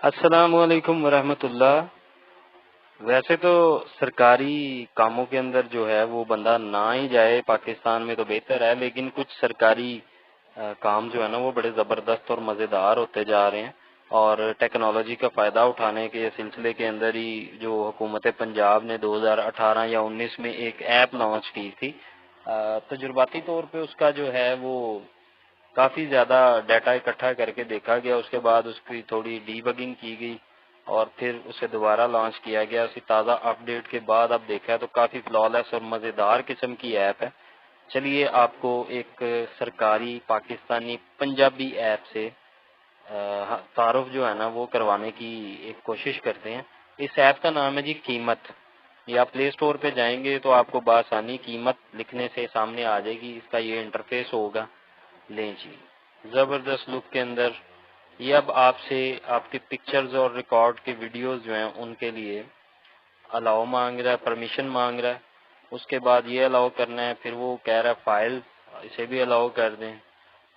السلام علیکم ورحمۃ اللہ۔ ویسے تو سرکاری کاموں کے اندر جو ہے وہ بندہ نہ ہی جائے پاکستان میں تو بہتر ہے، لیکن کچھ سرکاری کام جو ہے نا وہ بڑے زبردست اور مزیدار ہوتے جا رہے ہیں، اور ٹیکنالوجی کا فائدہ اٹھانے کے سلسلے کے اندر ہی جو حکومت پنجاب نے 2018 یا 19 میں ایک ایپ لانچ کی تھی، تجرباتی طور پہ اس کا جو ہے وہ کافی زیادہ ڈیٹا اکٹھا کر کے دیکھا گیا، اس کے بعد اس کی تھوڑی ڈی بگنگ کی گئی اور پھر اسے دوبارہ لانچ کیا گیا۔ اسی تازہ اپ ڈیٹ کے بعد اب دیکھا تو کافی فلالیس اور مزیدار قسم کی ایپ ہے۔ چلیے آپ کو ایک سرکاری پاکستانی پنجابی ایپ سے تعارف جو ہے نا وہ کروانے کی ایک کوشش کرتے ہیں۔ اس ایپ کا نام ہے جی قیمت۔ یا پلے اسٹور پہ جائیں گے تو آپ کو بآسانی قیمت لکھنے سے سامنے آ جائے گی، اس کا یہ انٹرفیس ہوگا۔ لیں جی، زبردست لک کے اندر یہ اب آپ سے آپ کی پکچرز اور ریکارڈ کی ویڈیوز جو ہیں ان کے لیے الاؤ مانگ رہا ہے، پرمیشن مانگ رہا ہے۔ اس کے بعد یہ الاؤ کرنا ہے، پھر وہ کہہ رہا ہے فائل، اسے بھی الاؤ کر دیں۔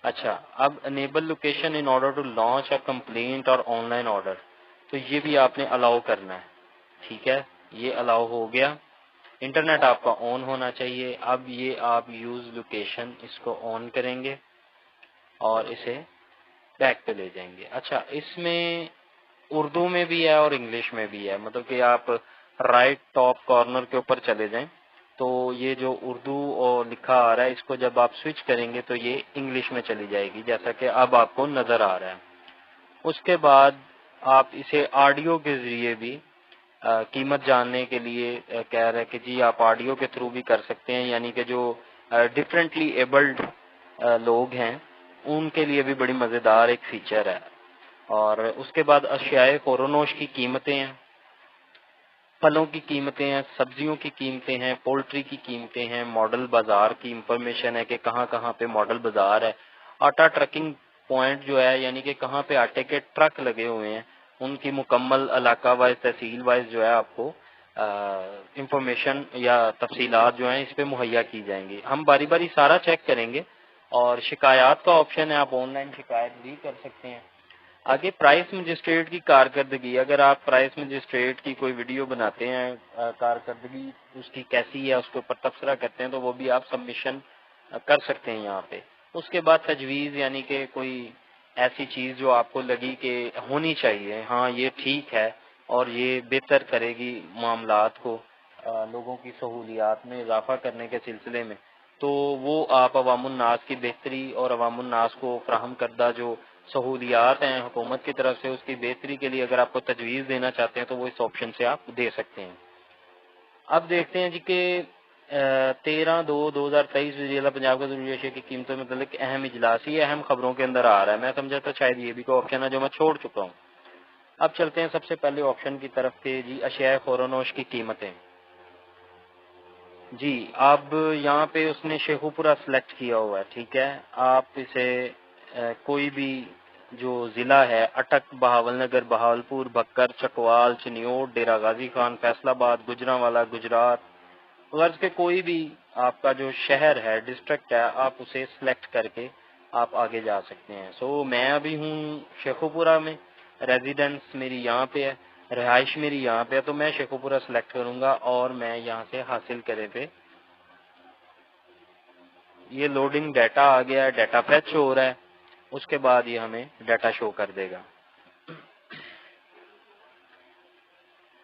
اچھا، اب enable location in order to launch a complaint اور آن لائن آرڈر، تو یہ بھی آپ نے الاؤ کرنا ہے۔ ٹھیک ہے، یہ الاؤ ہو گیا۔ انٹرنیٹ آپ کا آن ہونا چاہیے۔ اب یہ آپ یوز لوکیشن اس کو آن کریں گے اور اسے بیک پہ لے جائیں گے۔ اچھا، اس میں اردو میں بھی ہے اور انگلش میں بھی ہے، مطلب کہ آپ رائٹ ٹاپ کارنر کے اوپر چلے جائیں تو یہ جو اردو اور لکھا آ رہا ہے اس کو جب آپ سوئچ کریں گے تو یہ انگلش میں چلی جائے گی، جیسا کہ اب آپ کو نظر آ رہا ہے۔ اس کے بعد آپ اسے آڈیو کے ذریعے بھی قیمت جاننے کے لیے کہہ رہے ہیں کہ جی آپ آڈیو کے تھرو بھی کر سکتے ہیں، یعنی کہ جو ڈفرینٹلی ایبلڈ لوگ ہیں ان کے لیے بھی بڑی مزیدار ایک فیچر ہے۔ اور اس کے بعد اشیاء فورونوش کی قیمتیں ہیں، پھلوں کی قیمتیں ہیں، سبزیوں کی قیمتیں ہیں، پولٹری کی قیمتیں ہیں، ماڈل بازار کی انفارمیشن ہے کہ کہاں کہاں پہ ماڈل بازار ہے، آٹا ٹرکنگ پوائنٹ جو ہے یعنی کہ کہاں پہ آٹے کے ٹرک لگے ہوئے ہیں ان کی مکمل علاقہ وائز تحصیل وائز جو ہے آپ کو انفارمیشن یا تفصیلات جو ہیں اس پہ مہیا کی جائیں گی۔ ہم باری باری سارا چیک کریں گے، اور شکایات کا آپشن ہے، آپ آن لائن شکایت بھی کر سکتے ہیں۔ آگے پرائس مجسٹریٹ کی کارکردگی، اگر آپ پرائس مجسٹریٹ کی کوئی ویڈیو بناتے ہیں، کارکردگی اس کی کیسی ہے اس کے اوپر تبصرہ کرتے ہیں تو وہ بھی آپ سبمیشن کر سکتے ہیں یہاں پہ۔ اس کے بعد تجویز، یعنی کہ کوئی ایسی چیز جو آپ کو لگی کہ ہونی چاہیے، ہاں یہ ٹھیک ہے اور یہ بہتر کرے گی معاملات کو، لوگوں کی سہولیات میں اضافہ کرنے کے سلسلے میں، تو وہ آپ عوام الناس کی بہتری اور عوام الناس کو فراہم کردہ جو سہولیات ہیں حکومت کی طرف سے اس کی بہتری کے لیے اگر آپ کو تجویز دینا چاہتے ہیں تو وہ اس آپشن سے آپ دے سکتے ہیں۔ اب دیکھتے ہیں جی کہ 13/2/2023 وزیر اعلیٰ پنجاب کا ضروری اشیاء کی قیمتوں میں متعلق اہم اجلاس، یہ اہم خبروں کے اندر آ رہا ہے۔ میں سمجھا تھا شاید یہ بھی کوئی آپشن ہے جو میں چھوڑ چکا ہوں۔ اب چلتے ہیں سب سے پہلے آپشن کی طرف کہ جی اشیاء خورونوش کی قیمتیں۔ جی اب یہاں پہ اس نے شیخو پورہ سلیکٹ کیا ہوا ہے، ٹھیک ہے۔ آپ اسے کوئی بھی جو ضلع ہے اٹک، بہاول نگر، بہاولپور، بھکر، چکوال، چنیوٹ، ڈیرہ غازی خان، فیصل آباد، گجرانوالا، گجرات، غرض کے کوئی بھی آپ کا جو شہر ہے، ڈسٹرکٹ ہے، آپ اسے سلیکٹ کر کے آپ آگے جا سکتے ہیں۔ میں ابھی ہوں شیخو پورہ میں، ریزیڈنس میری یہاں پہ ہے، رہائش میری یہاں پہ ہے، تو میں شیخو پورہ سلیکٹ کروں گا اور میں یہاں سے حاصل کرے پہ یہ لوڈنگ ڈیٹا آ گیا ہے، ڈیٹا فیچ ہو رہا ہے، اس کے بعد یہ ہمیں ڈیٹا شو کر دے گا۔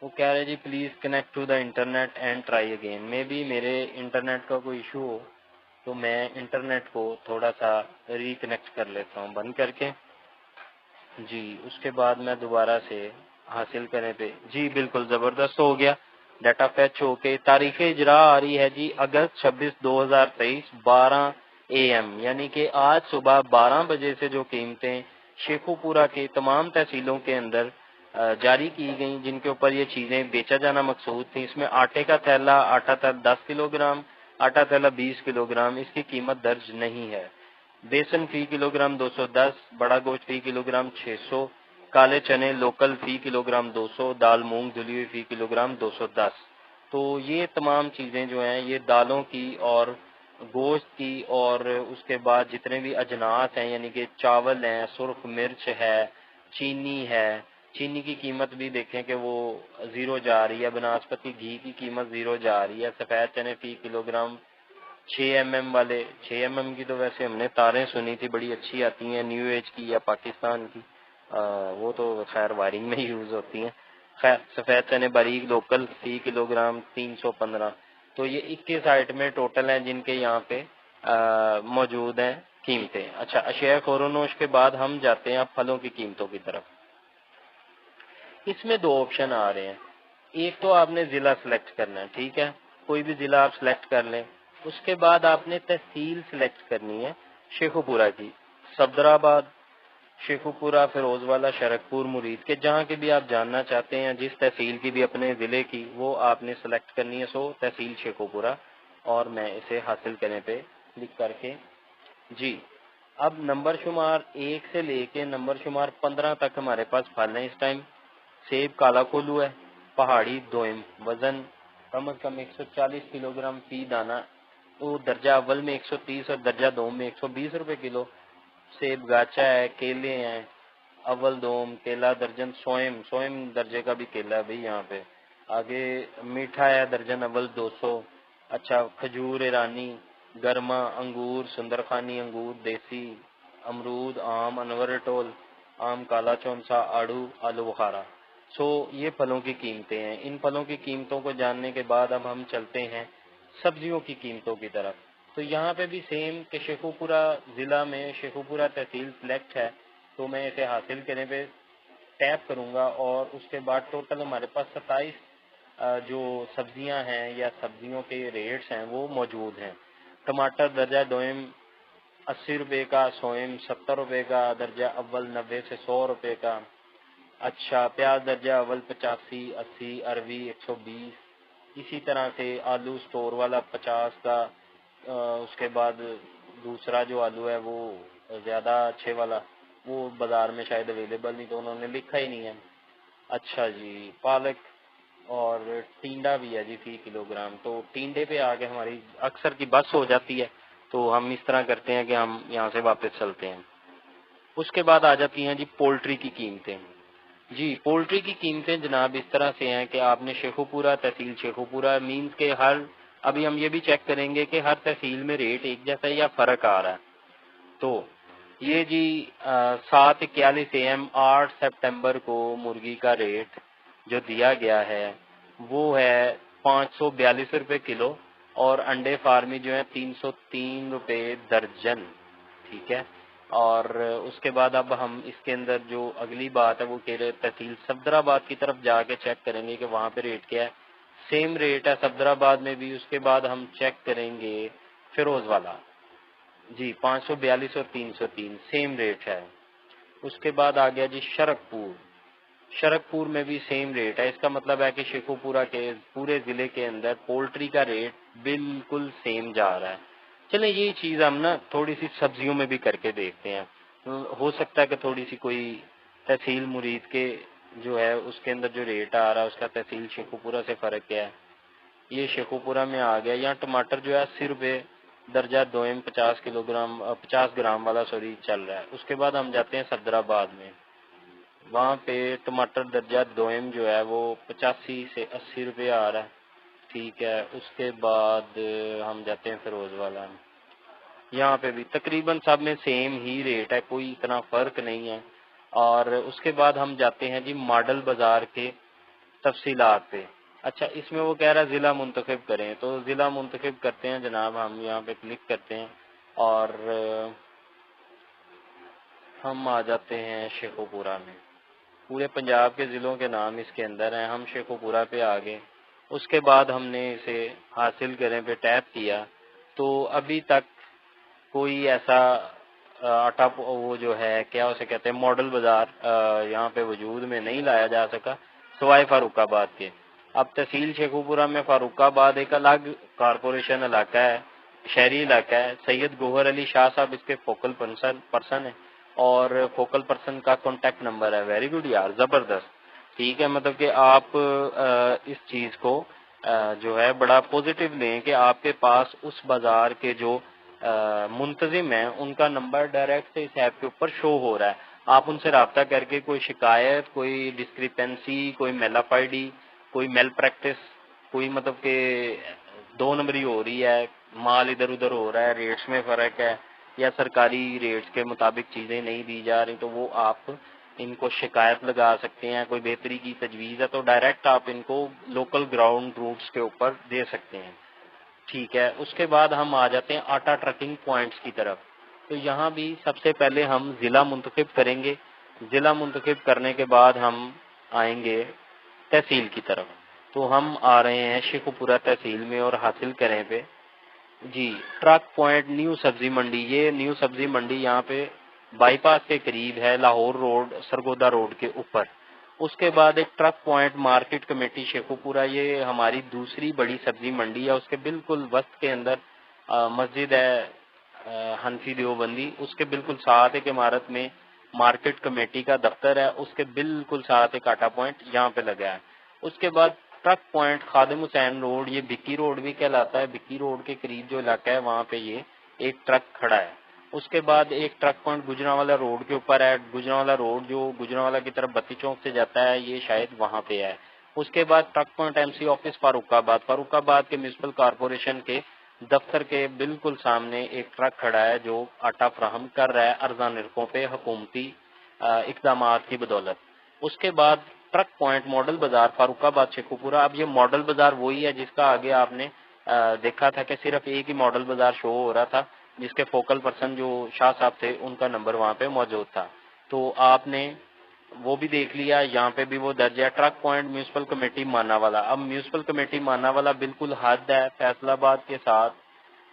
وہ کہہ رہے جی please connect to the internet and try again, میں بھی میرے انٹرنیٹ کا کوئی ایشو ہو تو میں انٹرنیٹ کو تھوڑا سا ریکنیکٹ کر لیتا ہوں بند کر کے۔ جی اس کے بعد میں دوبارہ سے حاصل کرنے پہ جی بالکل زبردست ہو گیا، ڈیٹا فیچ ہو کے تاریخ اجرا آ رہی ہے جی اگست 26/2023 12 AM، یعنی کہ آج صبح 12 بجے سے جو قیمتیں شیخو پورہ کے تمام تحصیلوں کے اندر جاری کی گئیں جن کے اوپر یہ چیزیں بیچا جانا مقصود تھیں، اس میں آٹے کا تھیلا، آٹا تھیلا 10 کلو گرام، آٹا تھیلا 20 کلو گرام، اس کی قیمت درج نہیں ہے۔ بیسن فی کلو گرام 210، بڑا گوشت فی کلو گرام 600، کالے چنے لوکل فی کلو گرام 200، دال مونگ دھلی ہوئی فی کلو گرام 210۔ تو یہ تمام چیزیں جو ہیں یہ دالوں کی اور گوشت کی، اور اس کے بعد جتنے بھی اجناس ہیں یعنی کہ چاول ہیں، سرخ مرچ ہے، چینی ہے، چینی کی قیمت بھی دیکھیں کہ وہ زیرو جا رہی ہے، بناسپتی گھی کی قیمت زیرو جا رہی ہے، سفید چنے فی کلو گرام 6 mm والے 6 mm کی تو ویسے ہم نے تاریں سنی تھی بڑی اچھی آتی ہیں، نیو ایج کی یا پاکستان کی، وہ تو خیر وائرنگ میں یوز ہوتی ہیں۔ خیر سفید چنے باریک لوکل فی کلو گرام 315۔ تو یہ 21 آئٹمیں ٹوٹل ہیں جن کے یہاں پہ موجود ہیں قیمتیں۔ اچھا اشیاء خورونوش کے بعد ہم جاتے ہیں اب پھلوں کی قیمتوں کی طرف۔ اس میں 2 آپشن آ رہے ہیں، ایک تو آپ نے ضلع سلیکٹ کرنا ہے، ٹھیک ہے، کوئی بھی ضلع آپ سلیکٹ کر لیں، اس کے بعد آپ نے تحصیل سلیکٹ کرنی ہے شیخو پورہ کی، صفدر آباد، شیخو پورہ، فیروز والا، شرکپور، مرید کے، جہاں کے بھی آپ جاننا چاہتے ہیں، جس تحصیل کی بھی اپنے ضلع کی، وہ آپ نے سلیکٹ کرنی ہے۔ سو تحصیل شیخو پورہ، اور میں اسے حاصل کرنے پہ کلک کر کے جی اب نمبر شمار 1 سے لے کے نمبر شمار 15 تک ہمارے پاس پھل ہیں اس ٹائم۔ سیب کالا کولو ہے، پہاڑی دوئم، وزن کم از کم 140 کلو گرام فی دانہ، وہ درجہ اول میں 130 اور درجہ دوم میں 120 روپے کلو۔ سیب گاچا ہے، کیلے ہیں، اول دوم کیلا درجن سوئم درجے کا بھی کیلا ہے بھائی یہاں پہ۔ آگے میٹھا ہے درجن اول 200۔ اچھا کھجور ایرانی، گرما، انگور، سندرخانی انگور دیسی، امرود، آم، انور ٹول، آم کالا چونسا، آڑو، آلو بخارا۔ سو یہ پھلوں کی قیمتیں ہیں۔ ان پھلوں کی قیمتوں کو جاننے کے بعد اب ہم چلتے ہیں سبزیوں کی قیمتوں کی طرف۔ تو یہاں پہ بھی سیم کہ شیخو پورہ ضلع میں شیخو پورہ تحصیل سلیکٹ ہے، تو میں اسے حاصل کرنے پہ ٹیپ کروں گا، اور اس کے بعد ٹوٹل ہمارے پاس 27 جو سبزیاں ہیں یا سبزیوں کے ریٹس ہیں وہ موجود ہیں۔ ٹماٹر درجہ دوئم 80 روپے کا، سوئم 70 روپے کا، درجہ اول 90 سے 100 روپے کا۔ اچھا پیاز درجہ اول 85، 80، عربی 120۔ اسی طرح سے آلو سٹور والا 50 کا، اس کے بعد دوسرا جو آلو ہے وہ زیادہ اچھے والا، وہ بازار میں شاید اویلیبل نہیں تو انہوں نے لکھا ہی نہیں ہے۔ اچھا جی پالک اور ٹینڈا بھی ہے جی فی کلو گرام۔ تو ٹینڈے پہ آگے ہماری اکثر کی بس ہو جاتی ہے، تو ہم اس طرح کرتے ہیں کہ ہم یہاں سے واپس چلتے ہیں۔ اس کے بعد آ جاتی ہیں جی پولٹری کی قیمتیں۔ جی پولٹری کی قیمتیں جناب اس طرح سے ہیں کہ آپ نے شیخو پورہ تحصیل شیخو پورہ مینز کے ابھی ہم یہ بھی چیک کریں گے کہ ہر تحصیل میں ریٹ ایک جیسا ہے یا فرق آ رہا ہے۔ تو یہ جی 7:41 AM 8 سپٹمبر کو مرغی کا ریٹ جو دیا گیا ہے وہ ہے 542 روپے کلو، اور انڈے فارمی جو ہیں 303 روپے درجن، ٹھیک ہے۔ اور اس کے بعد اب ہم اس کے اندر جو اگلی بات ہے وہ کہ تحصیل صفدر آباد کی طرف جا کے چیک کریں گے کہ وہاں پہ ریٹ کیا ہے۔ سیم ریٹ ہے صفدر آباد میں بھی۔ اس کے بعد ہم چیک کریں گے فیروز والا، جی 542 اور 303 سیم ریٹ ہے۔ اس کے بعد آ گیا جی شرکپور میں بھی سیم ریٹ ہے۔ اس کا مطلب ہے کہ شیخو پورہ کے پورے ضلع کے اندر پولٹری کا ریٹ بالکل سیم جا رہا ہے۔ چلیں یہ چیز ہم نا تھوڑی سی سبزیوں میں بھی کر کے دیکھتے ہیں، ہو سکتا ہے کہ تھوڑی سی کوئی تحصیل مرید کے جو ہے اس کے اندر جو ریٹ آ رہا ہے اس کا تحصیل شیخو پورہ سے فرق کیا ہے۔ یہ شیخو پورہ میں آ گیا۔ یہاں ٹماٹر جو ہے 80 روپے درجہ دوئم 50 گرام والا چل رہا ہے۔ اس کے بعد ہم جاتے ہیں صفدر آباد میں، وہاں پہ ٹماٹر درجہ دوئم جو ہے وہ 85 سے 80 روپے آ رہا ہے، ٹھیک ہے۔ اس کے بعد ہم جاتے ہیں فیروز والا، یہاں پہ بھی تقریباً سب میں سیم ہی ریٹ ہے، کوئی اتنا فرق نہیں ہے۔ اور اس کے بعد ہم جاتے ہیں جی ماڈل بازار کے تفصیلات پہ۔ اچھا اس میں وہ کہہ رہا ہے ضلع منتخب کریں، تو ضلع منتخب کرتے ہیں جناب، ہم یہاں پہ کلک کرتے ہیں اور ہم آ جاتے ہیں شیخو پورہ میں۔ پورے پنجاب کے ضلعوں کے نام اس کے اندر ہیں، ہم شیخو پورہ پہ آ گئے۔ اس کے بعد ہم نے اسے حاصل کریں پہ ٹیپ کیا، تو ابھی تک کوئی ایسا آٹا وہ جو ہے کیا اسے کہتے ہیں ماڈل بازار یہاں پہ وجود میں نہیں لایا جا سکا سوائے فاروق آباد کے۔ اب تحصیل شیخو پورہ میں فاروق آباد ایک الگ کارپوریشن علاقہ ہے، شہری علاقہ ہے۔ سید گوہر علی شاہ صاحب اس کے فوکل پرسن ہیں، اور فوکل پرسن کا کانٹیکٹ نمبر ہے۔ ویری گڈ یار، زبردست، ٹھیک ہے۔ مطلب کہ آپ اس چیز کو جو ہے بڑا پوزیٹیو لیں کہ آپ کے پاس اس بازار کے جو منتظم ہیں ان کا نمبر ڈائریکٹ سے اس ایپ کے اوپر شو ہو رہا ہے۔ آپ ان سے رابطہ کر کے کوئی شکایت، کوئی ڈسکریپنسی، کوئی میلافائڈی، کوئی میل پریکٹس، کوئی مطلب کہ 2 نمبری ہو رہی ہے، مال ادھر ادھر ہو رہا ہے، ریٹس میں فرق ہے، یا سرکاری ریٹس کے مطابق چیزیں نہیں دی جا رہی، تو وہ آپ ان کو شکایت لگا سکتے ہیں۔ کوئی بہتری کی تجویز ہے تو ڈائریکٹ آپ ان کو لوکل گراؤنڈ روٹس کے اوپر دے سکتے ہیں۔ ٹھیک ہے، اس کے بعد ہم آ جاتے ہیں آٹا ٹرکنگ پوائنٹس کی طرف۔ تو یہاں بھی سب سے پہلے ہم ضلع منتخب کریں گے، ضلع منتخب کرنے کے بعد ہم آئیں گے تحصیل کی طرف۔ تو ہم آ رہے ہیں شیخو پورہ تحصیل میں اور حاصل کریں پہ جی ٹرک پوائنٹ نیو سبزی منڈی۔ یہ نیو سبزی منڈی یہاں پہ بائی پاس کے قریب ہے، لاہور روڈ سرگودا روڈ کے اوپر۔ اس کے بعد ایک truck point market committee Sheikhupura, یہ ہماری دوسری بڑی سبزی منڈی ہے۔ اس کے بالکل وسط کے اندر مسجد ہے حنفی دیوبندی، اس کے بالکل ساتھ ایک عمارت میں مارکیٹ کمیٹی کا دفتر ہے، اس کے بالکل ساتھ ایک آٹا پوائنٹ یہاں پہ لگا ہے۔ اس کے بعد truck point Khadim Hussain road, یہ بکی روڈ بھی کہلاتا ہے، بکی روڈ کے قریب جو علاقہ ہے وہاں پہ یہ ایک ٹرک کھڑا ہے۔ اس کے بعد ایک ٹرک پوائنٹ گجرانوالا روڈ کے اوپر ہے، گجرانوالا روڈ جو گجرانوالا کی طرف بتی چوک سے جاتا ہے، یہ شاید وہاں پہ ہے۔ اس کے بعد truck point M C office Farooqabad, فاروق آباد کے میونسپل کارپوریشن کے دفتر کے بالکل سامنے ایک ٹرک کھڑا ہے جو آٹا فراہم کر رہا ہے ارزاں نرخوں پہ حکومتی اقدامات کی بدولت۔ اس کے بعد ٹرک پوائنٹ ماڈل بازار فاروق آباد شیخو پورہ۔ اب یہ ماڈل بازار وہی ہے جس کا آگے آپ نے دیکھا تھا کہ صرف ایک ہی ماڈل بازار شو ہو رہا تھا، جس کے فوکل پرسن جو شاہ صاحب تھے ان کا نمبر وہاں پہ موجود تھا، تو آپ نے وہ بھی دیکھ لیا۔ یہاں پہ بھی وہ درج ہے ٹرک پوائنٹ میونسپل کمیٹی مانا والا۔ اب میونسپل کمیٹی مانا والا بالکل حد ہے فیصل آباد کے ساتھ،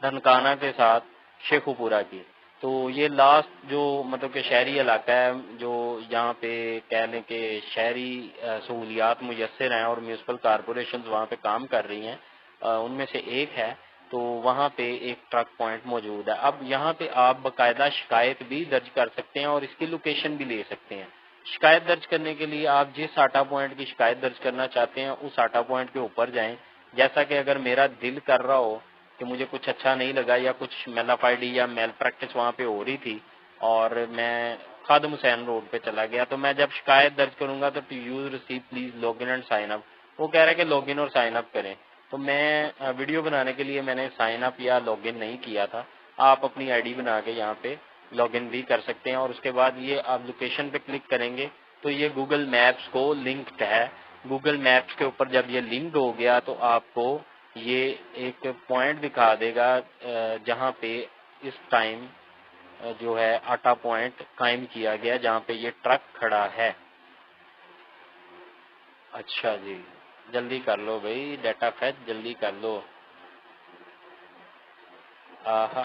دھنکانہ کے ساتھ شیخو پورہ کی۔ تو یہ لاسٹ جو مطلب کہ شہری علاقہ ہے جو یہاں پہ کہہ لیں کہ شہری سہولیات میسر ہیں اور میونسپل کارپوریشنز وہاں پہ کام کر رہی ہیں، ان میں سے ایک ہے، تو وہاں پہ ایک ٹرک پوائنٹ موجود ہے۔ اب یہاں پہ آپ باقاعدہ شکایت بھی درج کر سکتے ہیں اور اس کی لوکیشن بھی لے سکتے ہیں۔ شکایت درج کرنے کے لیے آپ جس آٹا پوائنٹ کی شکایت درج کرنا چاہتے ہیں اس آٹا پوائنٹ کے اوپر جائیں۔ جیسا کہ اگر میرا دل کر رہا ہو کہ مجھے کچھ اچھا نہیں لگا یا کچھ میلافائڈی یا میل پریکٹس وہاں پہ ہو رہی تھی اور میں خادم حسین روڈ پہ چلا گیا، تو میں جب شکایت درج کروں گا تو to use receive please log in and sign up, وہ کہہ رہا ہے کہ لاگ ان اور سائن اپ کریں، تو میں ویڈیو بنانے کے لیے میں نے سائن اپ یا لاگ ان نہیں کیا تھا۔ آپ اپنی آئی ڈی بنا کے یہاں پہ لاگ ان بھی کر سکتے ہیں، اور اس کے بعد یہ آپ لوکیشن پہ کلک کریں گے تو یہ گوگل میپس کو لنکڈ ہے۔ گوگل میپس کے اوپر جب یہ لنکڈ ہو گیا تو آپ کو یہ ایک پوائنٹ دکھا دے گا جہاں پہ اس ٹائم جو ہے آٹا پوائنٹ قائم کیا گیا جہاں پہ یہ ٹرک کھڑا ہے۔ اچھا جی، جلدی کر لو بھائی، ڈیٹا فیچ جلدی کر لو۔ آہا،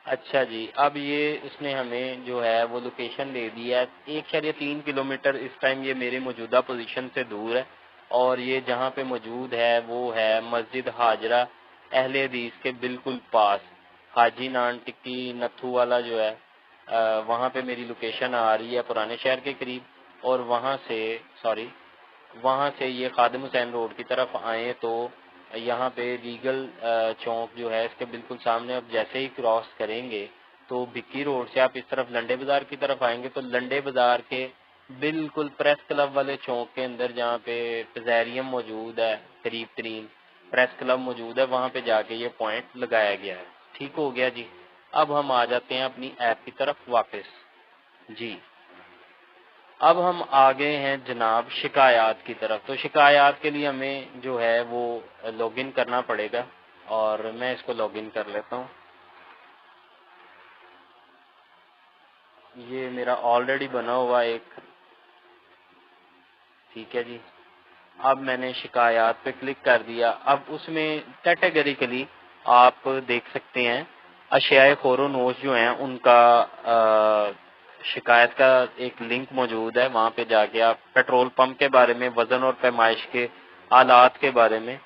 اچھا جی، اب یہ اس نے ہمیں جو ہے وہ لوکیشن دے دی ہے 1.3 کلومیٹر، اس ٹائم یہ میرے موجودہ پوزیشن سے دور ہے، اور یہ جہاں پہ موجود ہے وہ ہے مسجد حاجرہ اہل حدیث کے بالکل پاس، حاجی نان ٹکی نتھو والا جو ہے وہاں پہ میری لوکیشن آ رہی ہے پرانے شہر کے قریب، اور وہاں سے یہ خادم حسین روڈ کی طرف آئیں تو یہاں پہ ریگل چوک جو ہے اس کے بالکل سامنے اب جیسے ہی کراس کریں گے تو بکی روڈ سے آپ اس طرف لنڈے بازار کی طرف آئیں گے تو لنڈے بازار کے بالکل پریس کلب والے چوک کے اندر جہاں پہ پزیریم موجود ہے، قریب ترین پریس کلب موجود ہے، وہاں پہ جا کے یہ پوائنٹ لگایا گیا ہے۔ ٹھیک ہو گیا جی۔ اب ہم آ جاتے ہیں اپنی ایپ کی طرف واپس جی۔ اب ہم آگے ہیں جناب شکایات کی طرف، تو شکایات کے لیے ہمیں جو ہے وہ لاگ ان کرنا پڑے گا، اور میں اس کو لاگ ان کر لیتا ہوں۔ یہ میرا آلریڈی بنا ہوا ایک، ٹھیک ہے جی۔ اب میں نے شکایات پہ کلک کر دیا۔ اب اس میں کیٹیگریکلی آپ دیکھ سکتے ہیں اشیاء خور و نوش جو ہیں ان کا شکایت کا ایک لنک موجود ہے، وہاں پہ جا کے آپ پیٹرول پمپ کے بارے میں، وزن اور پیمائش کے آلات کے بارے میں